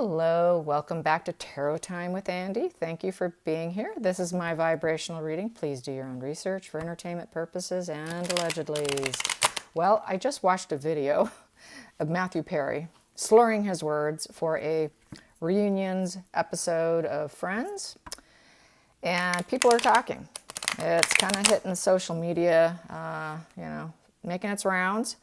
Hello, welcome back to Tarot Time with Andy. Thank you for being here. This is my vibrational reading. Please do your own research for entertainment purposes and allegedly. Well, I just watched a video of Matthew Perry slurring his words for a reunions episode of Friends, and people are talking. It's kind of hitting social media, making its rounds.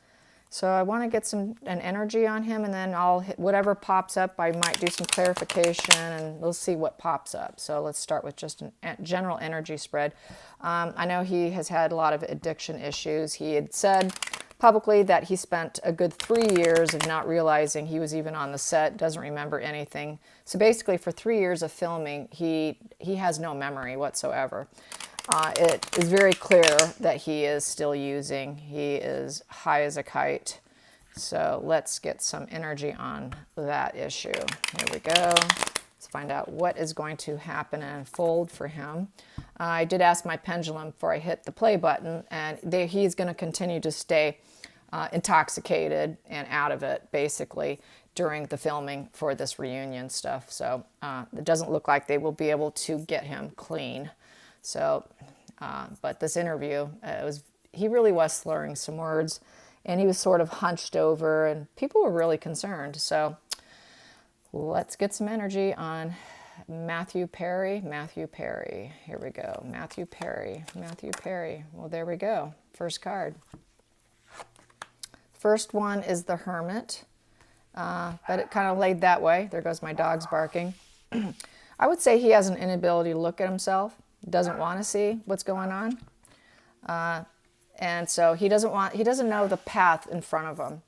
So I want to get an energy on him, and then I'll hit whatever pops up. I might do some clarification, and we'll see what pops up. So let's start with just a general energy spread. I know he has had a lot of addiction issues. He had said publicly that he spent a good 3 years of not realizing he was even on the set, doesn't remember anything. So basically for 3 years of filming, he has no memory whatsoever. It is very clear that he is still using. He is high as a kite. So let's get some energy on that issue. Here we go. Let's find out what is going to happen and unfold for him. I did ask my pendulum before I hit the play button, and he's going to continue to stay intoxicated and out of it, basically, during the filming for this reunion stuff. So it doesn't look like they will be able to get him clean. So, but this interview, he really was slurring some words, and he was sort of hunched over, and people were really concerned. So let's get some energy on Matthew Perry. Matthew Perry. Here we go. Matthew Perry. Matthew Perry. Well, there we go. First card. First one is the Hermit, but it kind of laid that way. There goes my dogs barking. I would say he has an inability to look at himself. Doesn't want to see what's going on, and so he doesn't know the path in front of him.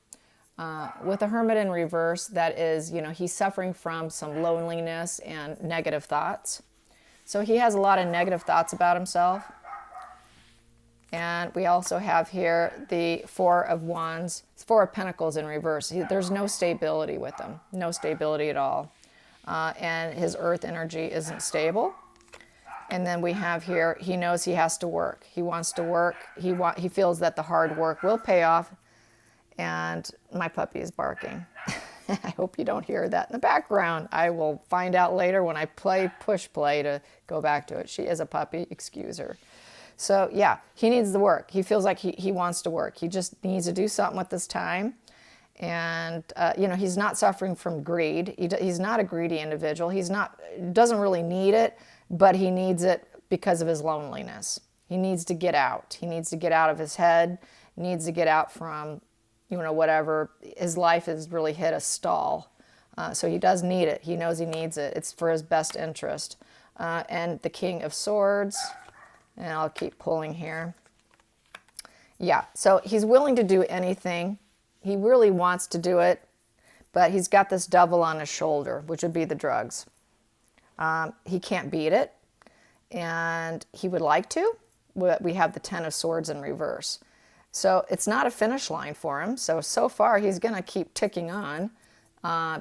With the Hermit in reverse, that is, he's suffering from some loneliness and negative thoughts. So he has a lot of negative thoughts about himself. And we also have here the Four of Wands, Four of Pentacles in reverse. There's no stability with him, no stability at all, and his earth energy isn't stable. And then we have here, he knows he has to work. He wants to work. He feels that the hard work will pay off. And my puppy is barking. I hope you don't hear that in the background. I will find out later when I push play to go back to it. She is a puppy, excuse her. So yeah, he needs the work. He feels like he wants to work. He just needs to do something with this time. And, he's not suffering from greed. He's not a greedy individual. Doesn't really need it. But he needs it because of his loneliness. He needs to get out. He needs to get out of his head, needs to get out from, whatever. His life has really hit a stall. So he does need it. He knows he needs it. It's for his best interest. And the King of Swords, and I'll keep pulling here. Yeah, so he's willing to do anything. He really wants to do it, but he's got this devil on his shoulder, which would be the drugs. He can't beat it, and he would like to. We have the Ten of Swords in reverse. So it's not a finish line for him. So far he's going to keep ticking on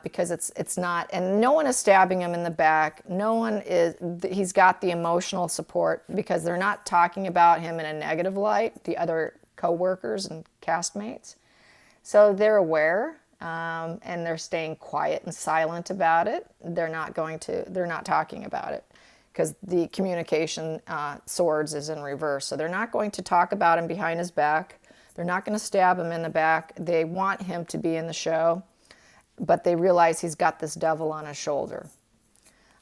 because it's not, and no one is stabbing him in the back. He's got the emotional support because they're not talking about him in a negative light, the other co-workers and castmates. So they're aware. And they're staying quiet and silent about it. They're not talking about it because the communication swords is in reverse. So they're not going to talk about him behind his back. They're not going to stab him in the back. They want him to be in the show, but they realize he's got this devil on his shoulder.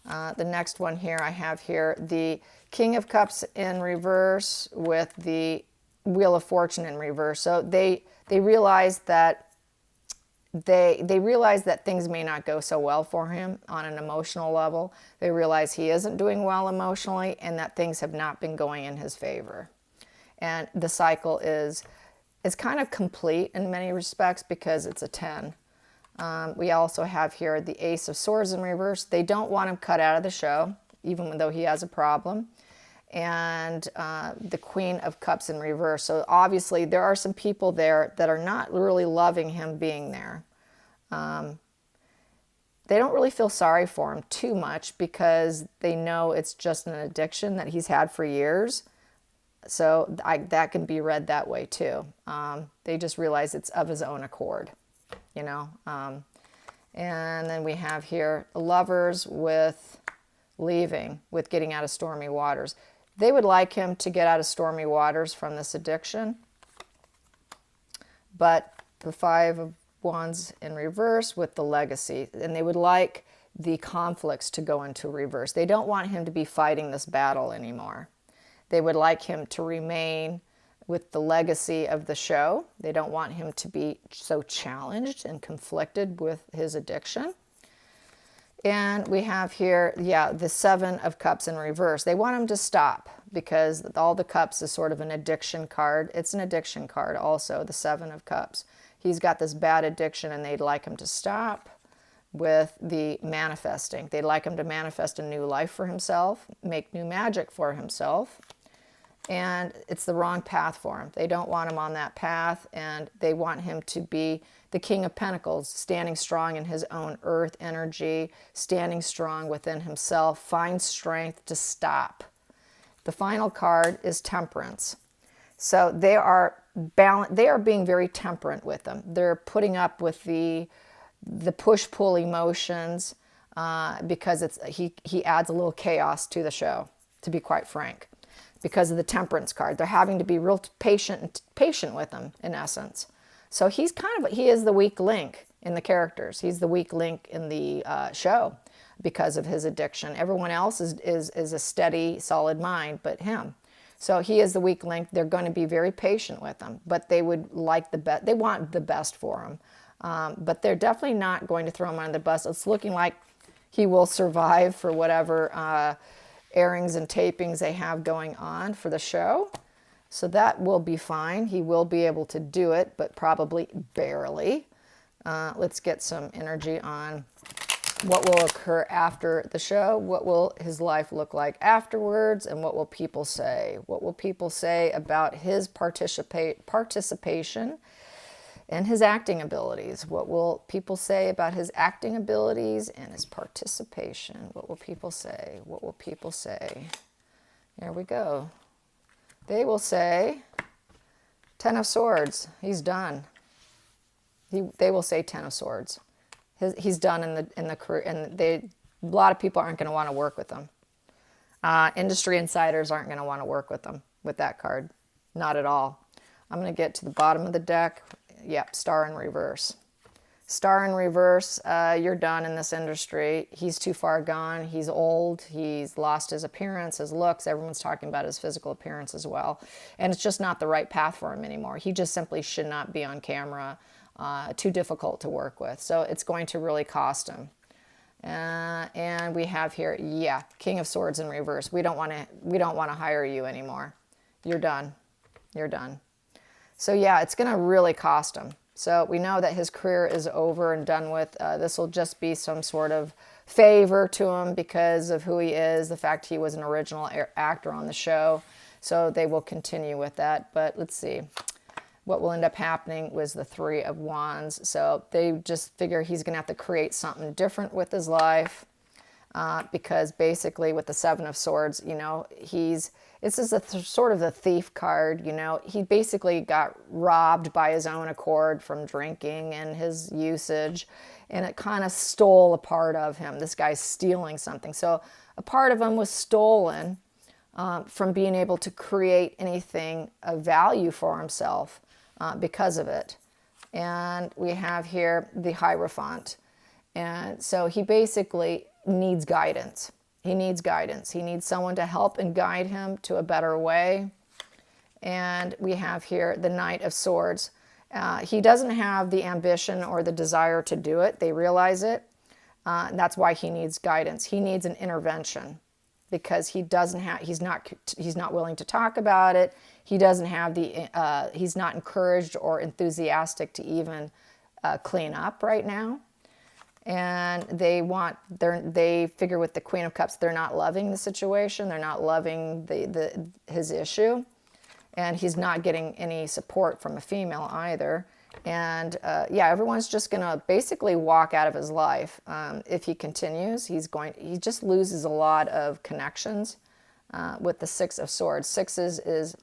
The next one here, I have here the King of Cups in reverse with the Wheel of Fortune in reverse. So they realize that They realize that things may not go so well for him on an emotional level. They realize he isn't doing well emotionally and that things have not been going in his favor. And the cycle is kind of complete in many respects because it's a 10. We also have here the Ace of Swords in reverse. They don't want him cut out of the show, even though he has a problem. And the Queen of Cups in reverse. So obviously there are some people there that are not really loving him being there. They don't really feel sorry for him too much because they know it's just an addiction that he's had for years. So that can be read that way too. They just realize it's of his own accord, And then we have here lovers with leaving, with getting out of stormy waters. They would like him to get out of stormy waters from this addiction. But the Five of Wands in reverse with the legacy. And they would like the conflicts to go into reverse. They don't want him to be fighting this battle anymore. They would like him to remain with the legacy of the show. They don't want him to be so challenged and conflicted with his addiction. And we have here, yeah, the Seven of Cups in reverse. They want him to stop because all the cups is sort of an addiction card. It's an addiction card also, the Seven of Cups. He's got this bad addiction and they'd like him to stop with the manifesting. They'd like him to manifest a new life for himself, make new magic for himself. And it's the wrong path for him. They don't want him on that path, and they want him to be the King of Pentacles, standing strong in his own earth energy, standing strong within himself, find strength to stop. The final card is Temperance. So they are being very temperate with them. They're putting up with the push-pull emotions because he adds a little chaos to the show, to be quite frank. Because of the Temperance card, they're having to be real patient with him, in essence. So he is the weak link in the characters. He's the weak link in the show because of his addiction. Everyone else is a steady, solid mind, but him. So he is the weak link. They're going to be very patient with him, but they would like the best. They want the best for him, but they're definitely not going to throw him under the bus. It's looking like he will survive for whatever airings and tapings they have going on for the show. So that will be fine. He will be able to do it, but probably barely. Let's get some energy on what will occur after the show. What will his life look like afterwards? And what will people say? What will people say about his participation and his acting abilities? What will people say about his acting abilities and his participation? What will people say? What will people say? There we go. They will say, Ten of Swords, he's done. They will say Ten of Swords. He's done in the career, and a lot of people aren't going to want to work with him. Industry insiders aren't going to want to work with them with that card. Not at all. I'm going to get to the bottom of the deck. Yep, Star in reverse. Star in reverse, you're done in this industry. He's too far gone. He's old. He's lost his appearance, his looks. Everyone's talking about his physical appearance as well. And it's just not the right path for him anymore. He just simply should not be on camera. Too difficult to work with. So it's going to really cost him. And we have here, yeah, King of Swords in reverse. We don't want to hire you anymore. You're done. You're done. So yeah, it's going to really cost him. So we know that his career is over and done with. This will just be some sort of favor to him because of who he is, the fact he was an original actor on the show. So they will continue with that. But let's see. What will end up happening was the Three of Wands. So they just figure he's going to have to create something different with his life because basically with the Seven of Swords, you know, this is sort of the thief card, you know. He basically got robbed by his own accord from drinking and his usage, and it kind of stole a part of him. This guy's stealing something. So a part of him was stolen from being able to create anything of value for himself because of it. And we have here the Hierophant. And so he basically needs guidance. He needs guidance. He needs someone to help and guide him to a better way. And we have here the Knight of Swords. He doesn't have the ambition or the desire to do it. They realize it. And that's why he needs guidance. He needs an intervention because he's not willing to talk about it. He doesn't have he's not encouraged or enthusiastic to even clean up right now. And they figure with the Queen of Cups, they're not loving the situation. They're not loving his issue. And he's not getting any support from a female either. And yeah, everyone's just going to basically walk out of his life. If he continues, he just loses a lot of connections with the Six of Swords. Sixes is,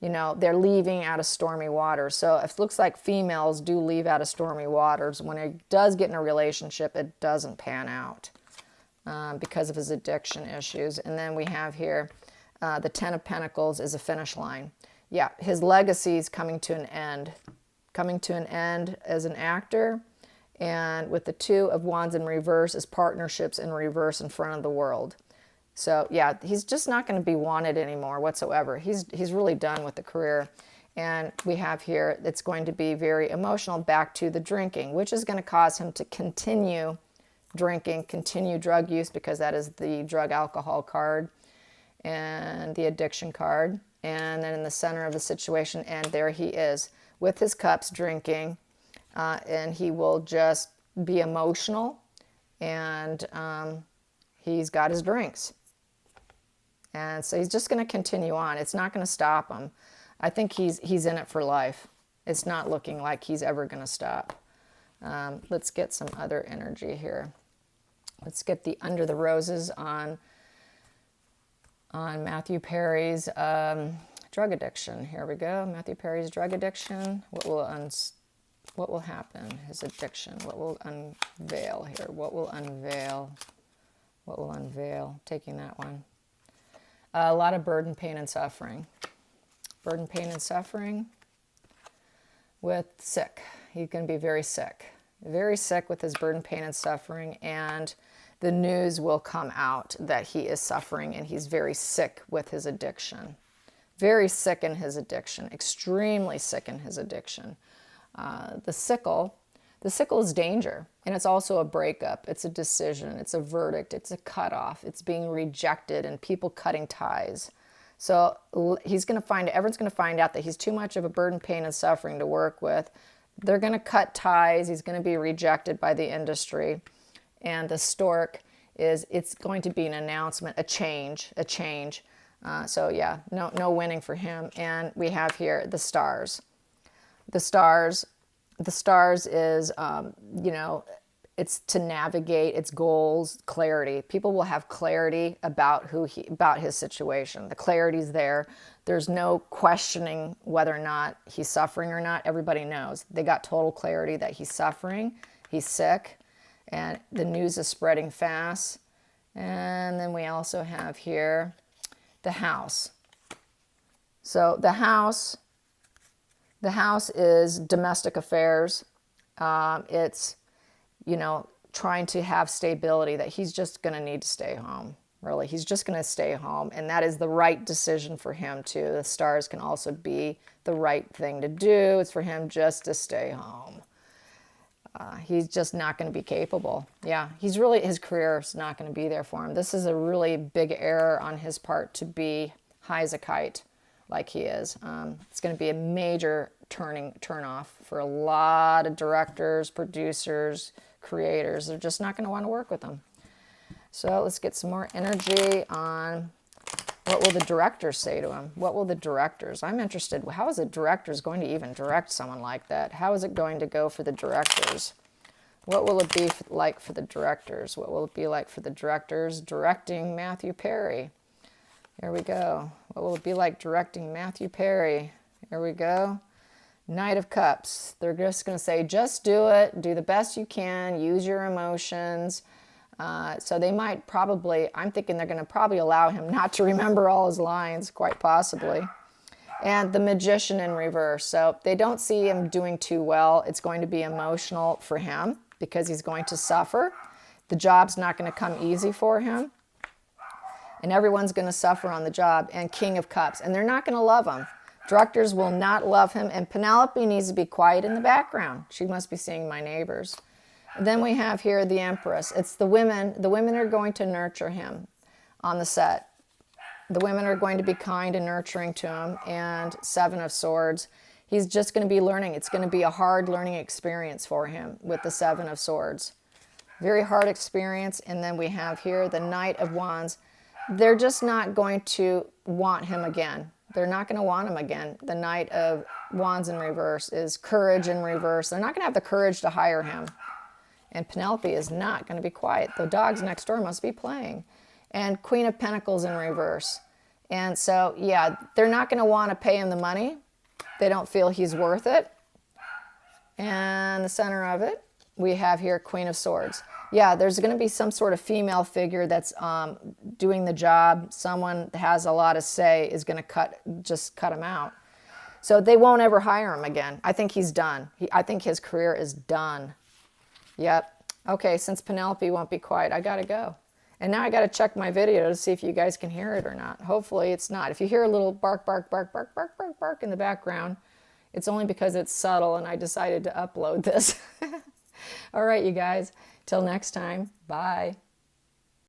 You know, they're leaving out of stormy waters. So it looks like females do leave out of stormy waters. When it does get in a relationship, it doesn't pan out because of his addiction issues. And then we have here the Ten of Pentacles is a finish line. Yeah, his legacy is coming to an end. Coming to an end as an actor. And with the Two of Wands in reverse is partnerships in reverse in front of the world. So yeah, he's just not going to be wanted anymore whatsoever. He's really done with the career. And we have here, it's going to be very emotional, back to the drinking, which is going to cause him to continue drinking, continue drug use, because that is the drug alcohol card and the addiction card. And then in the center of the situation, and there he is with his cups drinking, and he will just be emotional, and he's got his drinks. And so he's just going to continue on. It's not going to stop him. I think he's in it for life. It's not looking like he's ever going to stop. Let's get some other energy here. Let's get the Under the Roses on Matthew Perry's drug addiction. Here we go. Matthew Perry's drug addiction. What will happen? His addiction. What will unveil here? What will unveil? What will unveil? Taking that one. A lot of burden, pain, and suffering. Burden, pain, and suffering with sick. He's going to be very sick. Very sick with his burden, pain, and suffering. And the news will come out that he is suffering and he's very sick with his addiction. Very sick in his addiction. Extremely sick in his addiction. The sickle is danger, and it's also a breakup. It's a decision. It's a verdict. It's a cutoff. It's being rejected and people cutting ties. So everyone's going to find out that he's too much of a burden, pain, and suffering to work with. They're going to cut ties. He's going to be rejected by the industry. And the stork it's going to be an announcement, a change. So yeah, no winning for him. And we have here the stars. The stars is, it's to navigate, it's goals, clarity. People will have clarity about about his situation. The clarity's there. There's no questioning whether or not he's suffering or not. Everybody knows. They got total clarity that he's suffering, he's sick, and the news is spreading fast. And then we also have here the house. So the house is domestic affairs. It's, trying to have stability, that he's just going to need to stay home. Really, he's just going to stay home. And that is the right decision for him too. The stars can also be the right thing to do. It's for him just to stay home. He's just not going to be capable. Yeah, his career is not going to be there for him. This is a really big error on his part to be high as a kite like he is. It's going to be a major turn off for a lot of directors, producers, creators. They're just not going to want to work with him. So let's get some more energy on what will the directors say to him. What will the directors? I'm interested. How is the directors going to even direct someone like that? How is it going to go for the directors? What will it be like for the directors? What will it be like for the directors directing Matthew Perry? Here we go. What will it be like directing Matthew Perry? Here we go. Knight of Cups. They're just going to say, just do it. Do the best you can. Use your emotions. So they might probably, I'm thinking they're going to probably allow him not to remember all his lines, quite possibly. And the Magician in reverse. So they don't see him doing too well. It's going to be emotional for him because he's going to suffer. The job's not going to come easy for him. And everyone's going to suffer on the job. And King of Cups. And they're not going to love him. Directors will not love him. And Penelope needs to be quiet in the background. She must be seeing My Neighbors. And then we have here the Empress. It's the women. The women are going to nurture him on the set. The women are going to be kind and nurturing to him. And Seven of Swords. He's just going to be learning. It's going to be a hard learning experience for him with the Seven of Swords. Very hard experience. And then we have here the Knight of Wands. They're just not going to want him again. They're not going to want him again. The Knight of Wands in reverse is courage in reverse. They're not going to have the courage to hire him. And Penelope is not going to be quiet. The dogs next door must be playing. And Queen of Pentacles in reverse. And so, yeah, they're not going to want to pay him the money. They don't feel he's worth it. And the center of it, we have here Queen of Swords. Yeah, there's going to be some sort of female figure that's doing the job. Someone that has a lot of say is going to just cut him out. So they won't ever hire him again. I think he's done. I think his career is done. Yep. Okay, since Penelope won't be quiet, I got to go. And now I got to check my video to see if you guys can hear it or not. Hopefully it's not. If you hear a little bark, bark, bark, bark, bark, bark, bark in the background, it's only because it's subtle and I decided to upload this. All right, you guys. Till next time. Bye.